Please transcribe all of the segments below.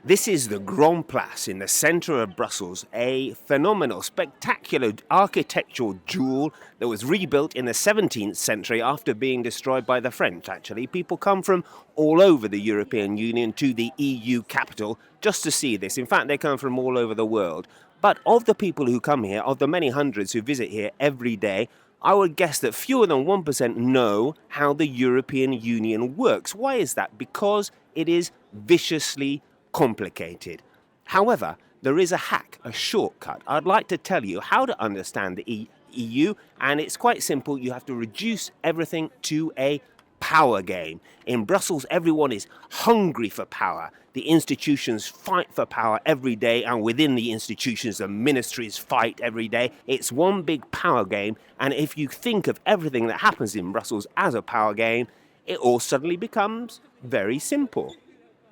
This is the Grand Place in the centre of Brussels, a phenomenal, spectacular architectural jewel that was rebuilt in the 17th century after being destroyed by the French, actually. People come from all over the European Union to the EU capital just to see this. In fact, they come from all over the world. But of the people who come here, of the many hundreds who visit here every day, I would guess that fewer than 1% know how the European Union works. Why is that? Because it is viciously complicated. However, there is a hack, a shortcut. I'd like to tell you how to understand the EU, and it's quite simple. You have to reduce everything to a power game. In Brussels, everyone is hungry for power. The institutions fight for power every day, and within the institutions, the ministries fight every day. It's one big power game, and if you think of everything that happens in Brussels as a power game, it all suddenly becomes very simple.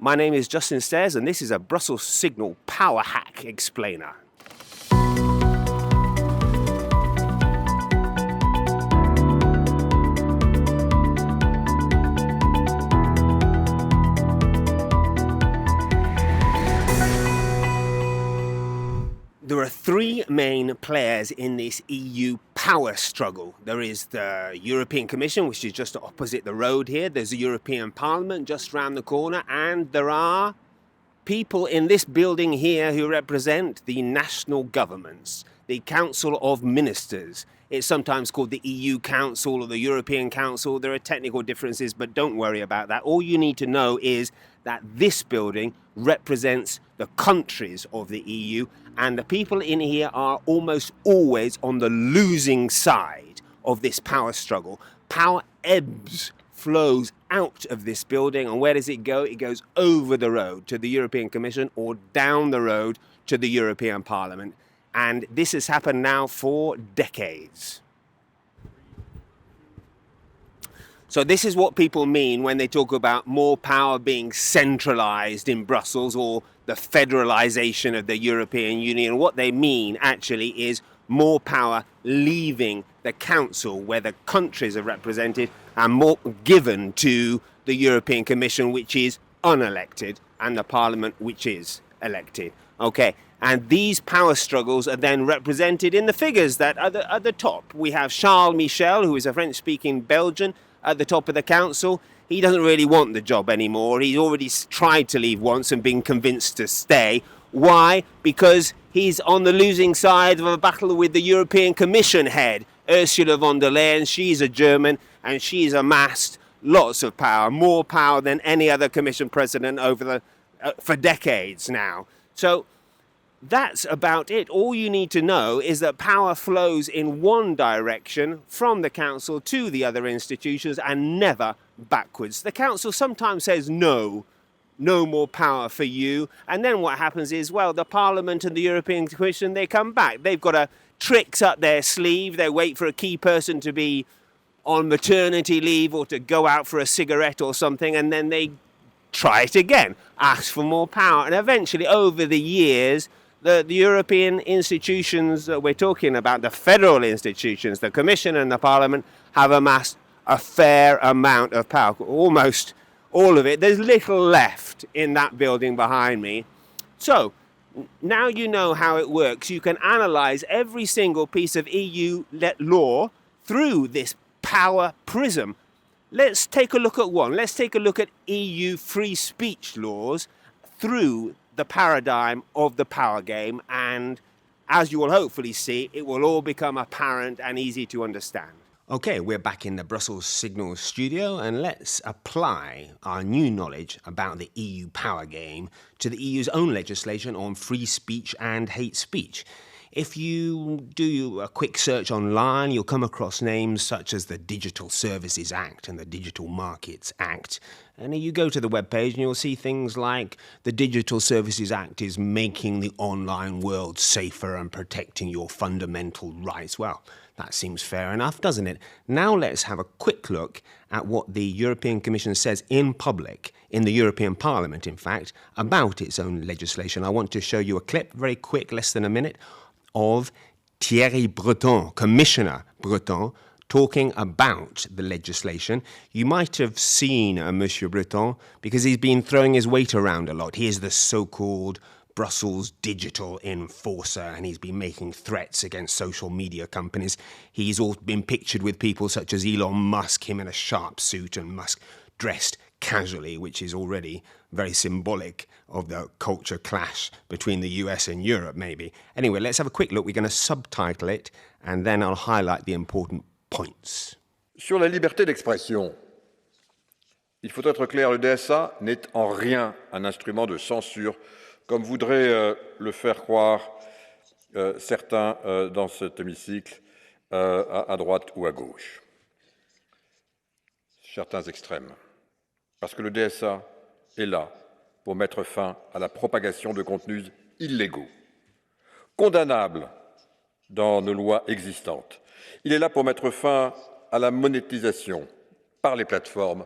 My name is Justin Stairs, and this is a Brussels Signal Power Hack Explainer. There are three main players in this EU power struggle. There is the European Commission, which is just opposite the road here. There's the European Parliament just round the corner. And there are people in this building here who represent the national governments, the Council of Ministers. It's sometimes called the EU Council or the European Council. There are technical differences, but don't worry about that. All you need to know is that this building represents the countries of the EU, and the people in here are almost always on the losing side of this power struggle. Power ebbs, flows out of this building, and where does it go? It goes over the road to the European Commission or down the road to the European Parliament. And this has happened now for decades. So this is what people mean when they talk about more power being centralized in Brussels or the federalization of the European Union. What they mean actually is more power leaving the council where the countries are represented and more given to the European Commission, which is unelected, and the Parliament, which is elected. Okay, and these power struggles are then represented in the figures that are at the top. We have Charles Michel, who is a French-speaking Belgian, at the top of the council. He doesn't really want the job anymore. He's already tried to leave once and been convinced to stay. Why? Because he's on the losing side of a battle with the European Commission head, Ursula von der Leyen. She's a German, and she's amassed lots of power, more power than any other Commission president for decades now. So that's about it. All you need to know is that power flows in one direction from the council to the other institutions and never backwards. The council sometimes says no more power for you. And then what happens is, well, the Parliament and the European Commission, they come back. They've got tricks up their sleeve. They wait for a key person to be on maternity leave or to go out for a cigarette or something, and then they try it again, ask for more power. And eventually, over the years, the European institutions that we're talking about, the federal institutions, the Commission and the Parliament, have amassed a fair amount of power, almost all of it. There's little left in that building behind me. So now you know how it works. You can analyze every single piece of EU law through this power prism. Let's take a look at one. Let's take a look at EU free speech laws through the paradigm of the power game, and as you will hopefully see, it will all become apparent and easy to understand. Okay, we're back in the Brussels Signal studio, and let's apply our new knowledge about the EU power game to the EU's own legislation on free speech and hate speech. If you do a quick search online, you'll come across names such as the Digital Services Act and the Digital Markets Act. And you go to the webpage and you'll see things like the Digital Services Act is making the online world safer and protecting your fundamental rights. Well, that seems fair enough, doesn't it? Now let's have a quick look at what the European Commission says in public, in the European Parliament, in fact, about its own legislation. I want to show you a clip, very quick, less than a minute, of Thierry Breton, Commissioner Breton, talking about the legislation. You might have seen Monsieur Breton, because he's been throwing his weight around a lot. He is the so-called Brussels digital enforcer, and he's been making threats against social media companies. He's all been pictured with people such as Elon Musk, him in a sharp suit, and Musk dressed casually, which is already very symbolic of the culture clash between the US and Europe, maybe. Anyway, let's have a quick look. We're going to subtitle it, and then I'll highlight the important points. Sur la liberté d'expression, il faut être clair, le DSA n'est en rien un instrument de censure, comme voudraient le faire croire certains dans cet hémicycle, à droite ou à gauche. Certains extrêmes. Parce que le DSA est là pour mettre fin à la propagation de contenus illégaux, condamnables dans nos lois existantes. Il est là pour mettre fin à la monétisation par les plateformes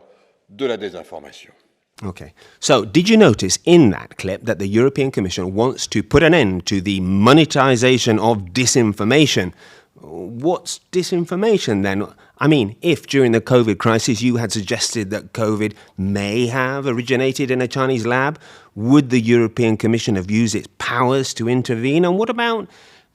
de la désinformation. Okay, so did you notice in that clip that the European Commission wants to put an end to the monetization of disinformation? What's disinformation then? I mean, if during the COVID crisis you had suggested that COVID may have originated in a Chinese lab, would the European Commission have used its powers to intervene? And what about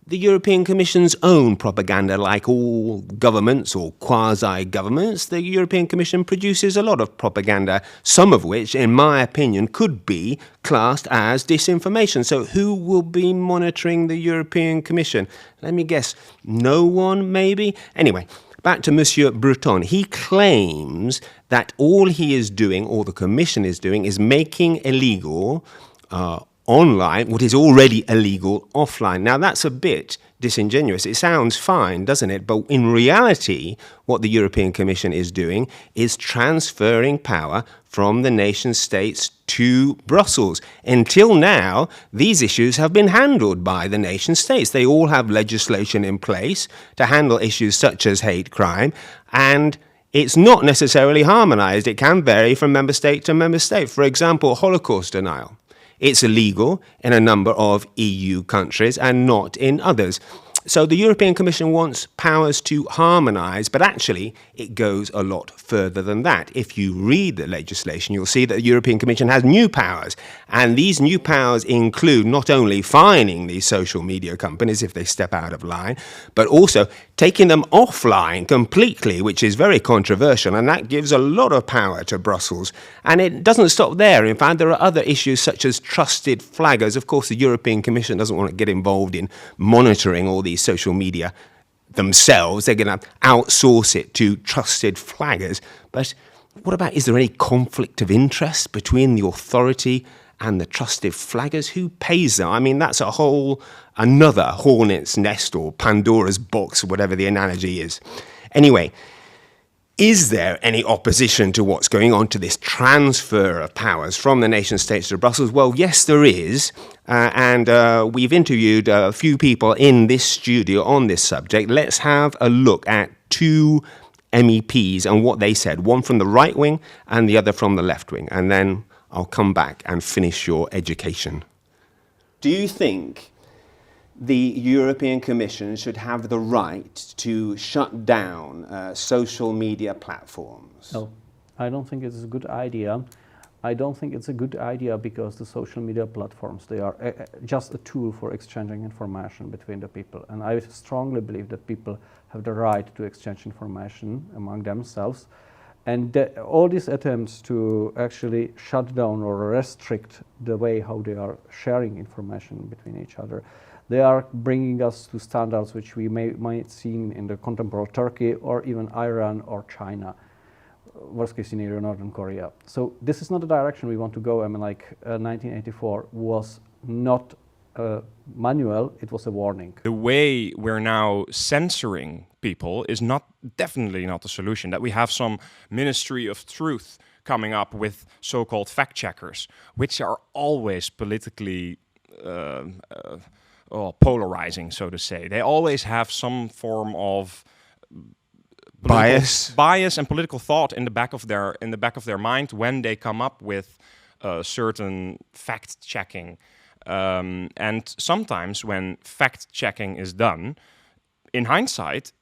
the European Commission's own propaganda? Like all governments or quasi-governments, the European Commission produces a lot of propaganda, some of which, in my opinion, could be classed as disinformation. So who will be monitoring the European Commission? Let me guess, no one, maybe? Anyway, back to Monsieur Breton. He claims that all he is doing, or the Commission is doing, is making illegal online what is already illegal offline. Now, that's a bit disingenuous. It sounds fine, doesn't it? But in reality, what the European Commission is doing is transferring power from the nation states to Brussels. Until now, these issues have been handled by the nation states. They all have legislation in place to handle issues such as hate crime, and it's not necessarily harmonized. It can vary from member state to member state. For example, Holocaust denial. It's illegal in a number of EU countries and not in others. So the European Commission wants powers to harmonise, but actually it goes a lot further than that. If you read the legislation, you'll see that the European Commission has new powers, and these new powers include not only fining these social media companies if they step out of line, but also taking them offline completely, which is very controversial, and that gives a lot of power to Brussels. And it doesn't stop there. In fact, there are other issues such as trusted flaggers. Of course, the European Commission doesn't want to get involved in monitoring all these social media themselves. They're going to outsource it to trusted flaggers. But what about, is there any conflict of interest between the authority and the trusted flaggers? Who pays them? I mean, that's a whole another hornet's nest or Pandora's box, whatever the analogy is. Anyway, is there any opposition to what's going on, to this transfer of powers from the nation states to Brussels? Well, yes, there is. And we've interviewed a few people in this studio on this subject. Let's have a look at two MEPs and what they said, one from the right wing and the other from the left wing. And then I'll come back and finish your education. Do you think the European Commission should have the right to shut down social media platforms? No, I don't think it's a good idea. I don't think it's a good idea because the social media platforms, they are just a tool for exchanging information between the people. And I strongly believe that people have the right to exchange information among themselves. And all these attempts to actually shut down or restrict the way how they are sharing information between each other, they are bringing us to standards which we might see in the contemporary Turkey or even Iran or China, worst case scenario, Northern Korea. So this is not the direction we want to go. I mean, like 1984 was not a manual, it was a warning. The way we're now censoring people is definitely not the solution. That we have some Ministry of Truth coming up with so-called fact checkers, which are always politically polarizing, so to say. They always have some form of bias and political thought in the back of their mind when they come up with certain fact checking. And sometimes when fact checking is done, in hindsight,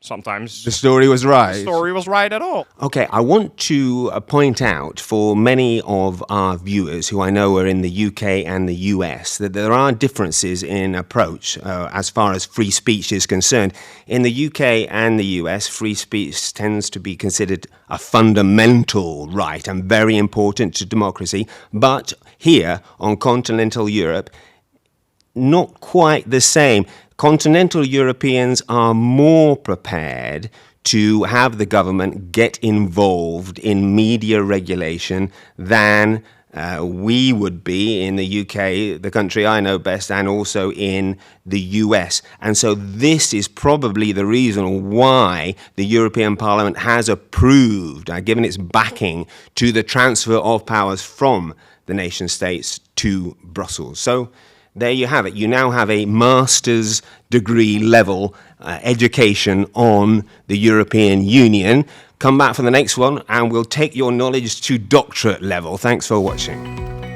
sometimes The story was right. the story was right at all. Okay, I want to point out for many of our viewers who I know are in the UK and the US that there are differences in approach as far as free speech is concerned. In the UK and the US, free speech tends to be considered a fundamental right and very important to democracy. But here on continental Europe, not quite the same. Continental Europeans are more prepared to have the government get involved in media regulation than we would be in the UK, the country I know best, and also in the US. And so this is probably the reason why the European Parliament has approved, given its backing to the transfer of powers from the nation states to Brussels. So there you have it. You now have a master's degree level education on the European Union. Come back for the next one and we'll take your knowledge to doctorate level. Thanks for watching.